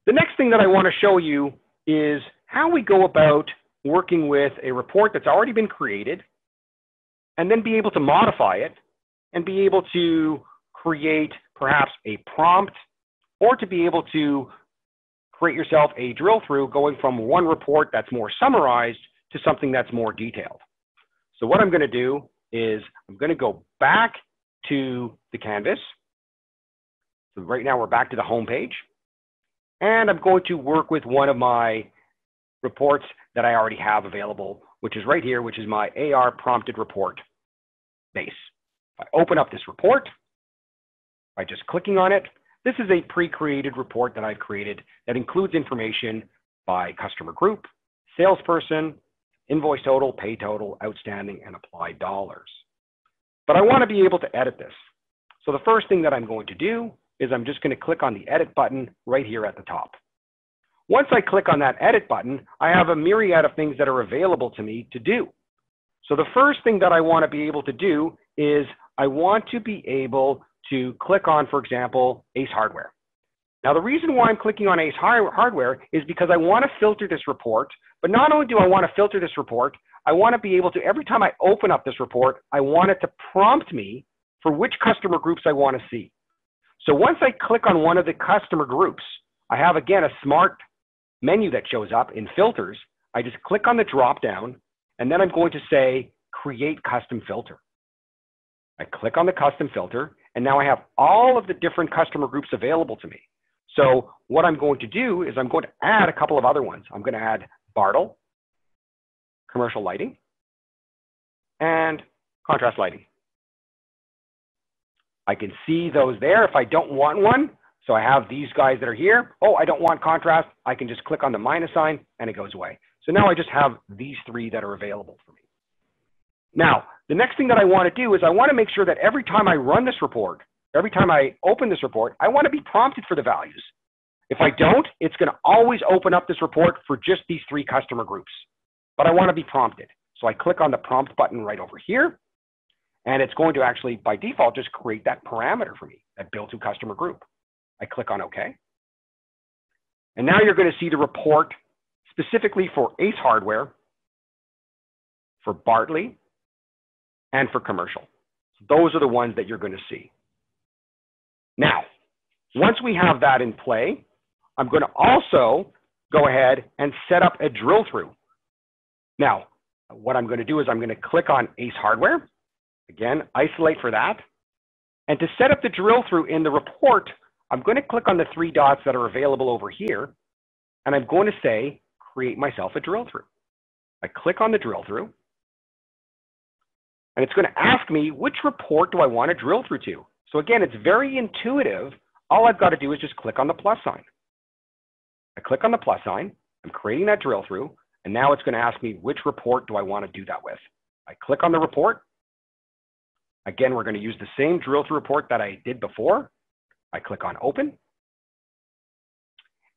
The next thing that I want to show you is how we go about working with a report that's already been created and then be able to modify it and be able to create perhaps a prompt or to be able to create yourself a drill through going from one report that's more summarized to something that's more detailed. So what I'm going to do is I'm going to go back to the canvas. So right now we're back to the home page. And I'm going to work with one of my reports that I already have available, which is right here, which is my AR prompted report base. If I open up this report by just clicking on it, this is a pre-created report that I've created that includes information by customer group, salesperson, invoice total, pay total, outstanding, and applied dollars. But I want to be able to edit this. So the first thing that I'm going to do is I'm just going to click on the edit button right here at the top. Once I click on that edit button, I have a myriad of things that are available to me to do. So the first thing that I want to be able to do is I want to be able to click on, for example, Ace Hardware. Now, the reason why I'm clicking on Ace Hardware is because I want to filter this report, but not only do I want to filter this report, I want to be able to, every time I open up this report, I want it to prompt me for which customer groups I want to see. So once I click on one of the customer groups, I have, again, a smart menu that shows up in filters. I just click on the drop down, and then I'm going to say, create custom filter. I click on the custom filter, and now I have all of the different customer groups available to me. So what I'm going to do is I'm going to add a couple of other ones. I'm going to add Bartle, commercial lighting, and contrast lighting. I can see those there if I don't want one. So I have these guys that are here. Oh, I don't want contrast. I can just click on the minus sign and it goes away. So now I just have these three that are available for me. Now, the next thing that I want to do is I want to make sure that every time I run this report, every time I open this report, I want to be prompted for the values. If I don't, it's going to always open up this report for just these three customer groups. But I want to be prompted. So I click on the prompt button right over here. And it's going to actually, by default, just create that parameter for me, that bill to customer group. I click on OK. And now you're going to see the report specifically for Ace Hardware, for Bartley, and for commercial. Those are the ones that you're going to see. Now, once we have that in play, I'm going to also go ahead and set up a drill through. Now, what I'm going to do is I'm going to click on Ace Hardware. Again, isolate for that. And to set up the drill through in the report, I'm going to click on the three dots that are available over here, and I'm going to say, create myself a drill through. I click on the drill through, and it's going to ask me, which report do I want to drill through to? So again, it's very intuitive. All I've got to do is just click on the plus sign. I click on the plus sign, I'm creating that drill through, and now it's going to ask me, which report do I want to do that with? I click on the report. Again, we're going to use the same drill through report that I did before. I click on open.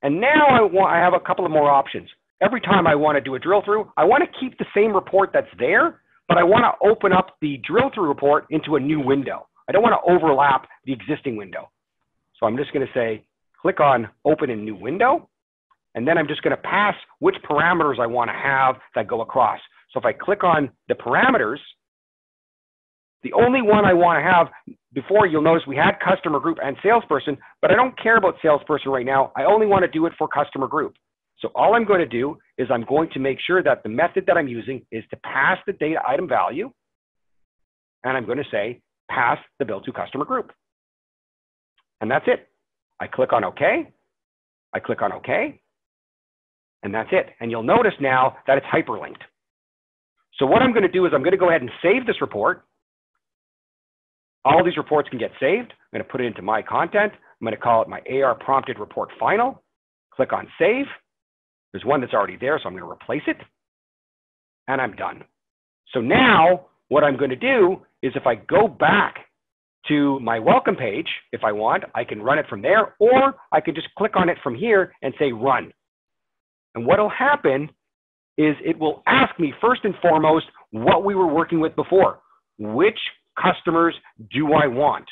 And now I have a couple of more options. Every time I want to do a drill through, I want to keep the same report that's there, but I want to open up the drill through report into a new window. I don't want to overlap the existing window. So I'm just going to say, click on open in new window. And then I'm just going to pass which parameters I want to have that go across. So if I click on the parameters, the only one I want to have, before you'll notice we had customer group and salesperson, but I don't care about salesperson right now. I only want to do it for customer group. So all I'm going to do is I'm going to make sure that the method that I'm using is to pass the data item value. And I'm going to say, pass the bill to customer group. And that's it. I click on OK. I click on OK. And that's it. And you'll notice now that it's hyperlinked. So what I'm going to do is I'm going to go ahead and save this report. All these reports can get saved. I'm going to put it into my content. I'm going to call it my AR prompted report final. Click on save. There's one that's already there, so I'm going to replace it. And I'm done. So now what I'm going to do is if I go back to my welcome page, if I want, I can run it from there, or I can just click on it from here and say run. And what will happen is it will ask me first and foremost what we were working with before. Which customers do I want?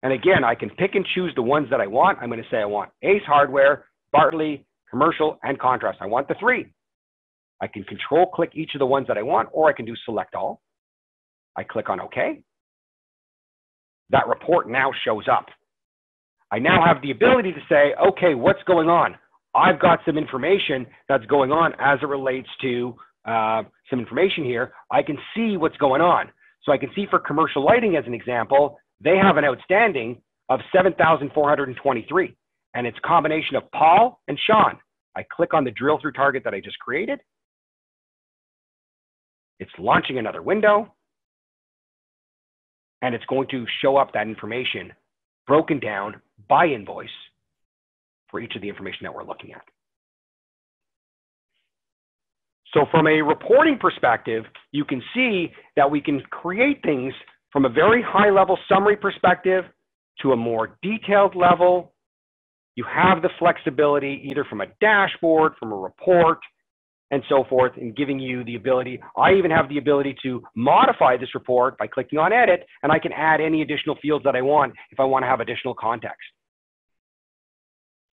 And again, I can pick and choose the ones that I want. I'm going to say I want Ace Hardware, Bartley, commercial, and contrast. I want the three. I can control click each of the ones that I want, or I can do select all. I click on OK. That report now shows up. I now have the ability to say, okay, what's going on? I've got some information that's going on as it relates to some information here. I can see what's going on. So I can see for commercial lighting, as an example, they have an outstanding of 7,423. And it's a combination of Paul and Sean. I click on the drill through target that I just created. It's launching another window. And it's going to show up that information broken down by invoice for each of the information that we're looking at. So from a reporting perspective, you can see that we can create things from a very high level summary perspective to a more detailed level. You have the flexibility either from a dashboard, from a report, and so forth, and giving you the ability. I even have the ability to modify this report by clicking on edit, and I can add any additional fields that I want if I want to have additional context.